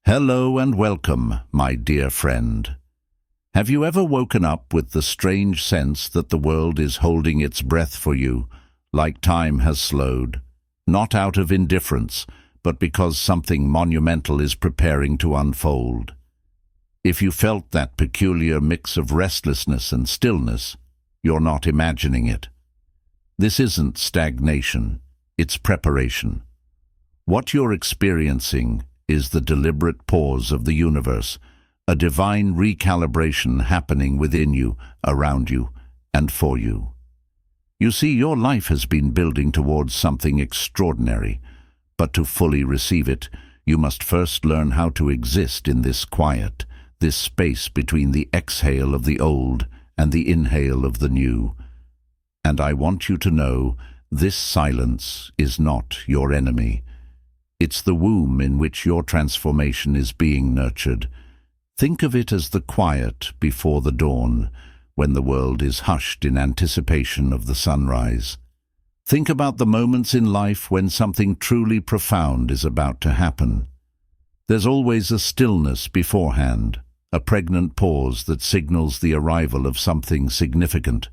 Hello and welcome, my dear friend. Have you ever woken up with the strange sense that the world is holding its breath for you, like time has slowed? Not out of indifference, but because something monumental is preparing to unfold. If you felt that peculiar mix of restlessness and stillness, you're not imagining it. This isn't stagnation, it's preparation. What you're experiencing is the deliberate pause of the universe, a divine recalibration happening within you, around you, and for you. You see, your life has been building towards something extraordinary, but to fully receive it, you must first learn how to exist in this quiet, this space between the exhale of the old and the inhale of the new. And I want you to know, this silence is not your enemy. It's the womb in which your transformation is being nurtured. Think of it as the quiet before the dawn, when the world is hushed in anticipation of the sunrise. Think about the moments in life when something truly profound is about to happen. There's always a stillness beforehand, a pregnant pause that signals the arrival of something significant.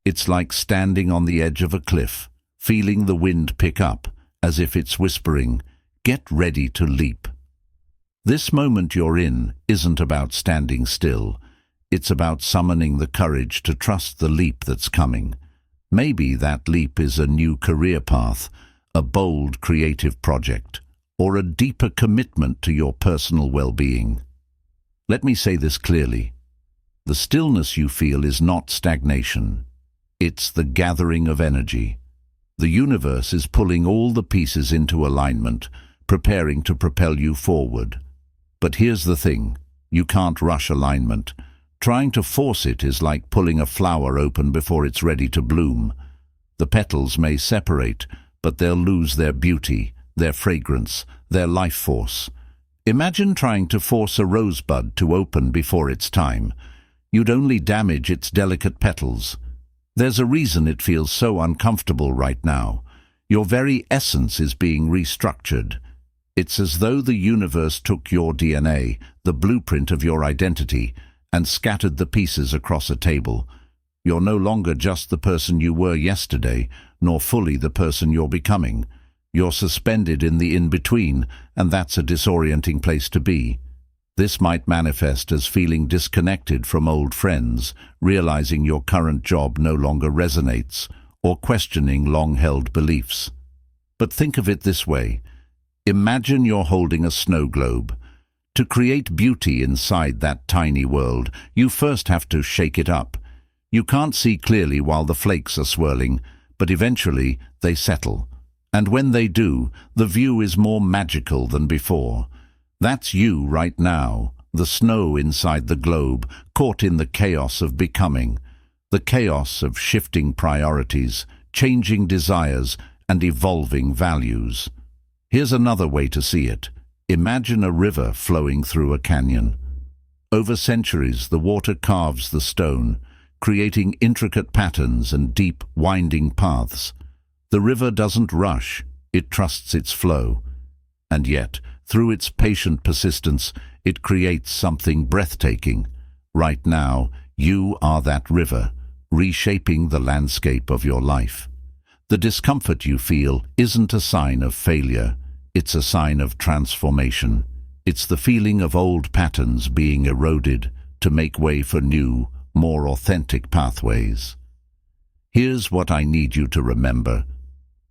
It's like standing on the edge of a cliff, feeling the wind pick up, as if it's whispering, "Get ready to leap." This moment you're in isn't about standing still. It's about summoning the courage to trust the leap that's coming. Maybe that leap is a new career path, a bold creative project, or a deeper commitment to your personal well-being. Let me say this clearly. The stillness you feel is not stagnation. It's the gathering of energy. The universe is pulling all the pieces into alignment, preparing to propel you forward. But here's the thing, you can't rush alignment. Trying to force it is like pulling a flower open before it's ready to bloom. The petals may separate, but they'll lose their beauty, their fragrance, their life force. Imagine trying to force a rosebud to open before its time. You'd only damage its delicate petals. There's a reason it feels so uncomfortable right now. Your very essence is being restructured. It's as though the universe took your DNA, the blueprint of your identity, and scattered the pieces across a table. You're no longer just the person you were yesterday, nor fully the person you're becoming. You're suspended in the in-between, and that's a disorienting place to be. This might manifest as feeling disconnected from old friends, realizing your current job no longer resonates, or questioning long-held beliefs. But think of it this way. Imagine you're holding a snow globe. To create beauty inside that tiny world, you first have to shake it up. You can't see clearly while the flakes are swirling, but eventually they settle. And when they do, the view is more magical than before. That's you right now, the snow inside the globe, caught in the chaos of becoming, the chaos of shifting priorities, changing desires, and evolving values. Here's another way to see it. Imagine a river flowing through a canyon. Over centuries, the water carves the stone, creating intricate patterns and deep, winding paths. The river doesn't rush, it trusts its flow. And yet, through its patient persistence, it creates something breathtaking. Right now, you are that river, reshaping the landscape of your life. The discomfort you feel isn't a sign of failure. It's a sign of transformation. It's the feeling of old patterns being eroded to make way for new, more authentic pathways. Here's what I need you to remember.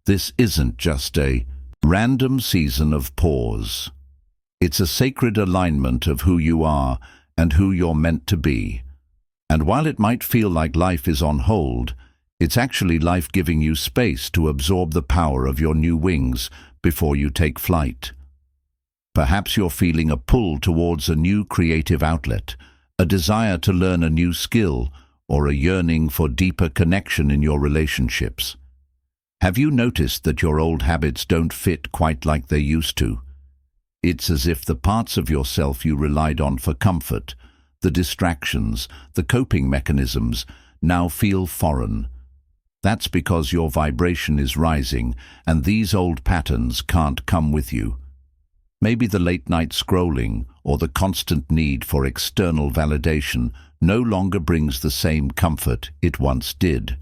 This isn't just a random season of pause. It's a sacred alignment of who you are and who you're meant to be. And while it might feel like life is on hold, it's actually life giving you space to absorb the power of your new wings before you take flight. Perhaps you're feeling a pull towards a new creative outlet, a desire to learn a new skill, or a yearning for deeper connection in your relationships. Have you noticed that your old habits don't fit quite like they used to? It's as if the parts of yourself you relied on for comfort, the distractions, the coping mechanisms, now feel foreign. That's because your vibration is rising, and these old patterns can't come with you. Maybe the late-night scrolling or the constant need for external validation no longer brings the same comfort it once did.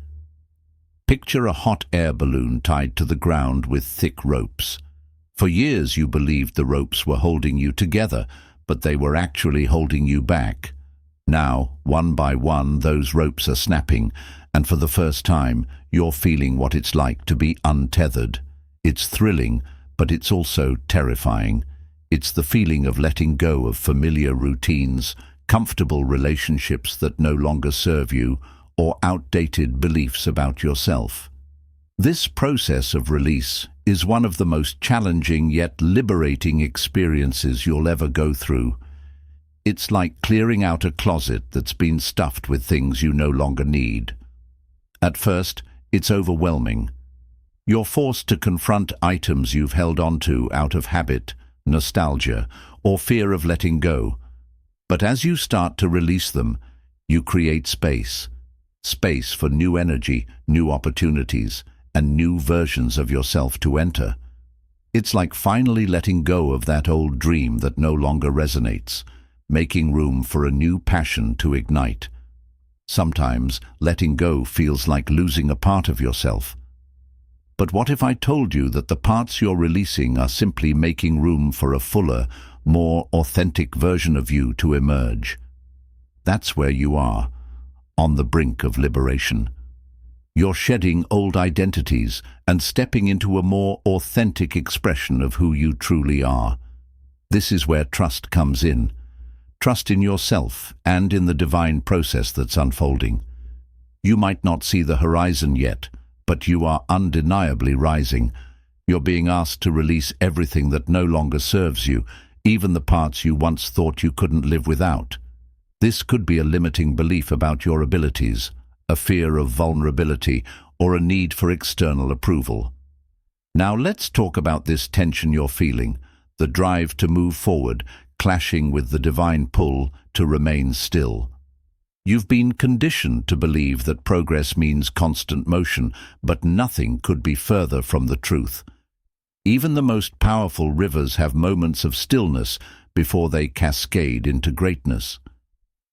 Picture a hot air balloon tied to the ground with thick ropes. For years you believed the ropes were holding you together, but they were actually holding you back. Now, one by one, those ropes are snapping, and for the first time, you're feeling what it's like to be untethered. It's thrilling, but it's also terrifying. It's the feeling of letting go of familiar routines, comfortable relationships that no longer serve you, or outdated beliefs about yourself. This process of release is one of the most challenging yet liberating experiences you'll ever go through. It's like clearing out a closet that's been stuffed with things you no longer need. At first, it's overwhelming. You're forced to confront items you've held onto out of habit, nostalgia, or fear of letting go. But as you start to release them, you create space. Space for new energy, new opportunities, and new versions of yourself to enter. It's like finally letting go of that old dream that no longer resonates, making room for a new passion to ignite. Sometimes letting go feels like losing a part of yourself. But what if I told you that the parts you're releasing are simply making room for a fuller, more authentic version of you to emerge? That's where you are, on the brink of liberation. You're shedding old identities and stepping into a more authentic expression of who you truly are. This is where trust comes in. Trust in yourself and in the divine process that's unfolding. You might not see the horizon yet, but you are undeniably rising. You're being asked to release everything that no longer serves you, even the parts you once thought you couldn't live without. This could be a limiting belief about your abilities, a fear of vulnerability, or a need for external approval. Now let's talk about this tension you're feeling, the drive to move forward, clashing with the divine pull to remain still. You've been conditioned to believe that progress means constant motion, but nothing could be further from the truth. Even the most powerful rivers have moments of stillness before they cascade into greatness.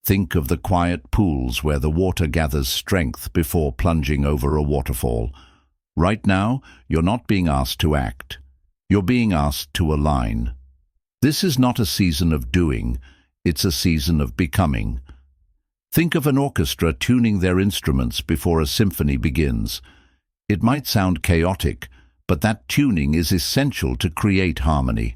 Think of the quiet pools where the water gathers strength before plunging over a waterfall. Right now, you're not being asked to act. You're being asked to align. This is not a season of doing, it's a season of becoming. Think of an orchestra tuning their instruments before a symphony begins. It might sound chaotic, but that tuning is essential to create harmony.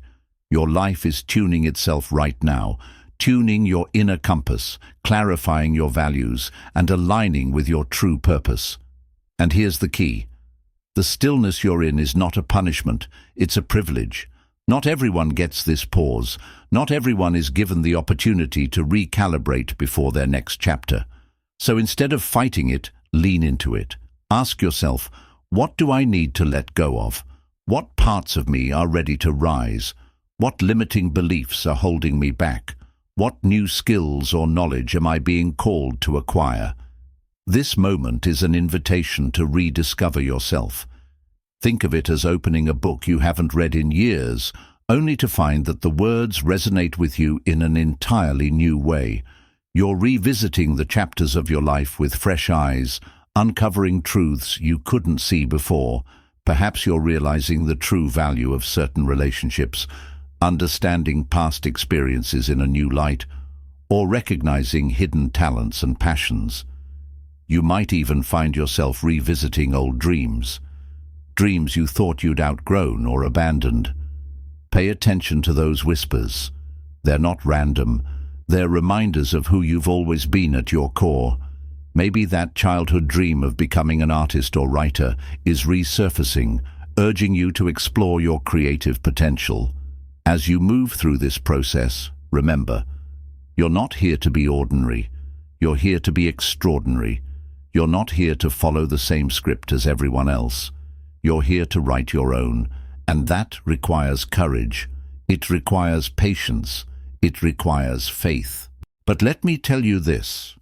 Your life is tuning itself right now, tuning your inner compass, clarifying your values, and aligning with your true purpose. And here's the key. The stillness you're in is not a punishment, it's a privilege. Not everyone gets this pause. Not everyone is given the opportunity to recalibrate before their next chapter. So instead of fighting it, lean into it. Ask yourself, what do I need to let go of? What parts of me are ready to rise? What limiting beliefs are holding me back? What new skills or knowledge am I being called to acquire? This moment is an invitation to rediscover yourself. Think of it as opening a book you haven't read in years, only to find that the words resonate with you in an entirely new way. You're revisiting the chapters of your life with fresh eyes, uncovering truths you couldn't see before. Perhaps you're realizing the true value of certain relationships, understanding past experiences in a new light, or recognizing hidden talents and passions. You might even find yourself revisiting old dreams you thought you'd outgrown or abandoned. Pay attention to those whispers. They're not random. They're reminders of who you've always been at your core. Maybe that childhood dream of becoming an artist or writer is resurfacing, urging you to explore your creative potential. As you move through this process, remember, you're not here to be ordinary. You're here to be extraordinary. You're not here to follow the same script as everyone else. You're here to write your own, and that requires courage. It requires patience. It requires faith. But let me tell you this.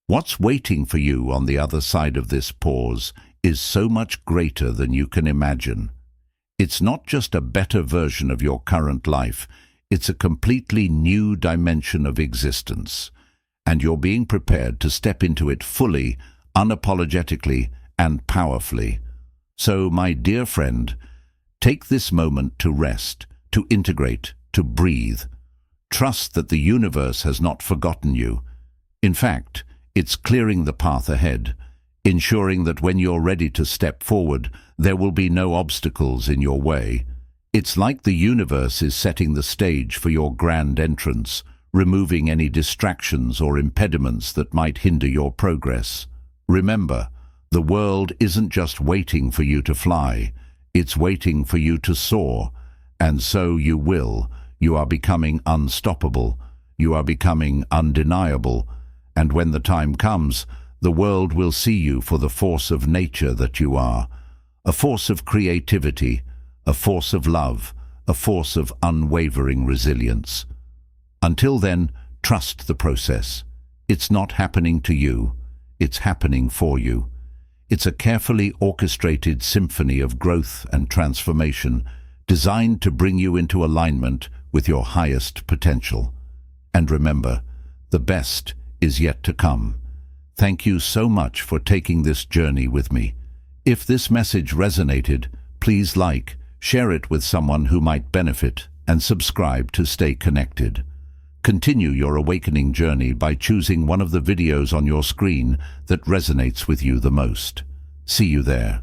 What's waiting for you on the other side of this pause is so much greater than you can imagine. It's not just a better version of your current life. It's a completely new dimension of existence, and you're being prepared to step into it fully, unapologetically, and powerfully. So, my dear friend, take this moment to rest, to integrate, to breathe. Trust that the universe has not forgotten you. In fact, it's clearing the path ahead, ensuring that when you're ready to step forward, there will be no obstacles in your way. It's like the universe is setting the stage for your grand entrance, removing any distractions or impediments that might hinder your progress. Remember, the world isn't just waiting for you to fly, it's waiting for you to soar, and so you will. You are becoming unstoppable, you are becoming undeniable, and when the time comes, the world will see you for the force of nature that you are, a force of creativity, a force of love, a force of unwavering resilience. Until then, trust the process. It's not happening to you, it's happening for you. It's a carefully orchestrated symphony of growth and transformation, designed to bring you into alignment with your highest potential. And remember, the best is yet to come. Thank you so much for taking this journey with me. If this message resonated, please like, share it with someone who might benefit, and subscribe to stay connected. Continue your awakening journey by choosing one of the videos on your screen that resonates with you the most. See you there.